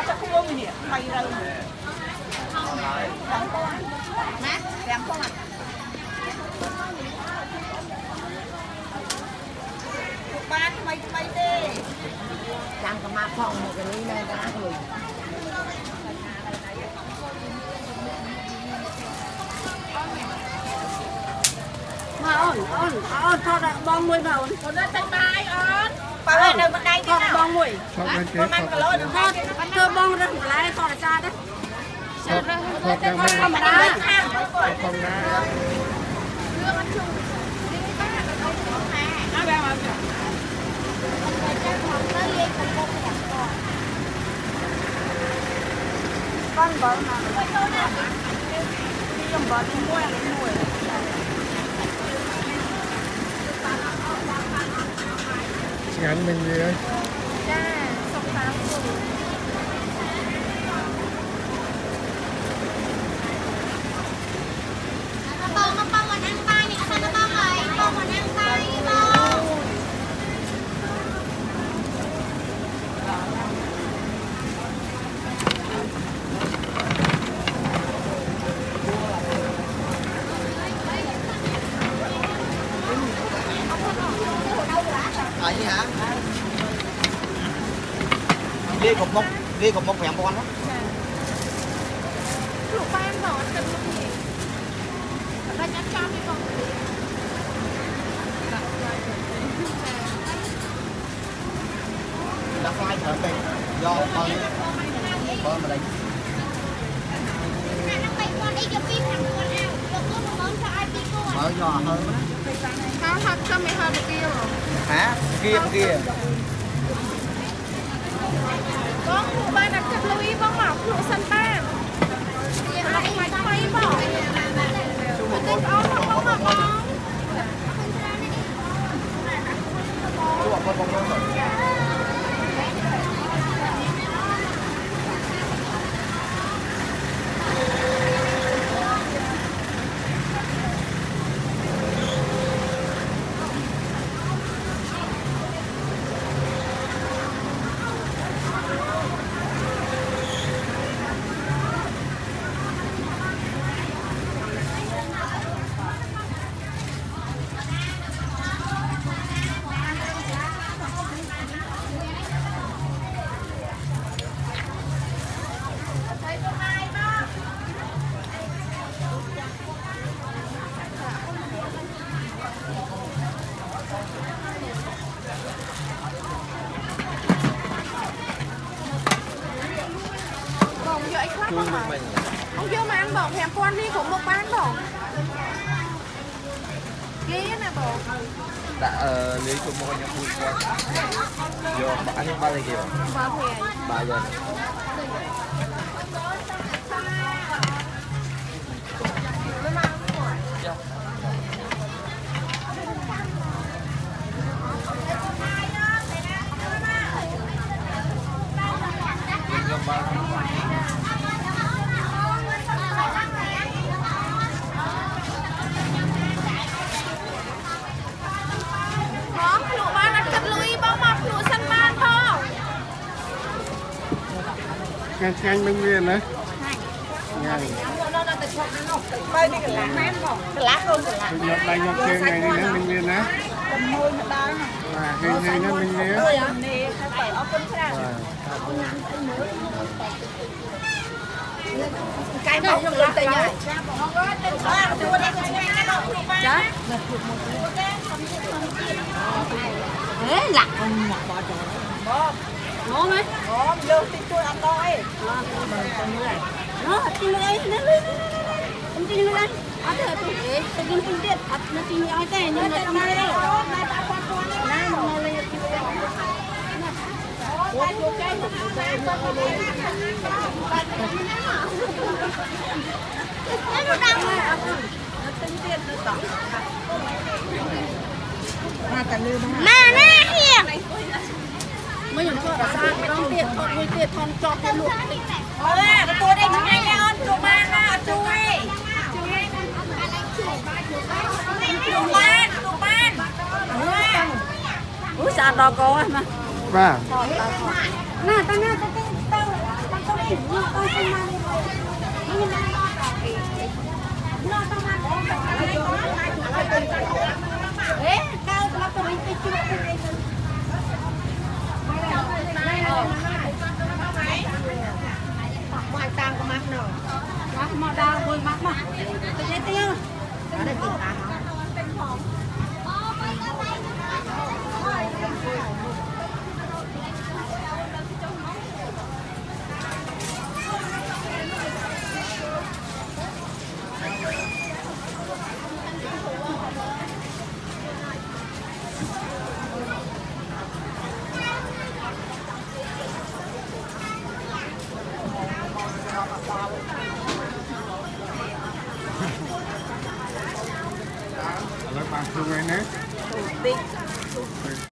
chắc không ôm gì mày rồi má làm con à ba mày đi đang cầm ma phong một cái ly này đã rồi mà ôn thôi đã bong mùi mà ôn nó tay bài ôn bà ơi đâu bên đây thôi bong mùi con mang cái lối thôi tôi bong ra lại thôi là cha đấy không mà đá không đá con bớt mà đi cầm bớt mua ăn mùi ngắn mình gì đấy sọc pháo nó bông mình ăn tay này sao nó bông vậy bông mình ăn tay bông gì hả? Đi cục mốc hẻm con đó. Lục ba em bỏ chân luôn nhỉ? Ba nhắc cho đi con. Đã phai thở tình do con mà đánh. Mở nhỏ hơn đó. Không thật cho mày hơn kia rồi. Hả? Kia. Con của ba đặt chặt lưu ý bóng mỏng lụa xanh ba. Lọc mạch quay bỏ. Mình tính ốm không bóng mỏng con. Chú bảo con bóng rồi. Không vô mà ăn bổng hẹp con đi cũng một bán bổng. Ghê nè bổng. Đã lý của một nhà vui con. Vô ăn bao giờ kìa? Bao giờ? ngành bệnh viện đấy Bay đi cái lá không cái lá. nhập đây nhập trên này đi đến bệnh viện đấy Môi mà đau nè. hình nó bệnh viện Nè, phải ở con ra. Cái bóng không lên tay nhảy. Chá. Thế lạc không nhặt bỏ chỗ. Ngon mấy? Ngon, vô tí tôi ăn thôi. Nó, tin đây, lên lên. Không tin lên. Ở đây tôi để tôi dùng phương tiện, nó tin ai thế nhưng mà không đây. Này ta qua con này. Này nó lên cái đây. Ủa, vô cái nó đi. Nó đang mà. Nó tin tiền nó tổng. Mà nè hiền. Mới nhầm cho là sang trong tiền thọn người tiền thọn cho cái luộc. Ôi, cái tôi đây chúng anh ơi, chụp ban á, chui. Chụp ban. Ủa sao đó có mà. và Nè, ta Ngoài tang có mắt nữa. Mắt mà đau vui mắt mà. Cái này tiêu. Ở đây tìm tang hả? Lấy bằng phương này nè. Đi.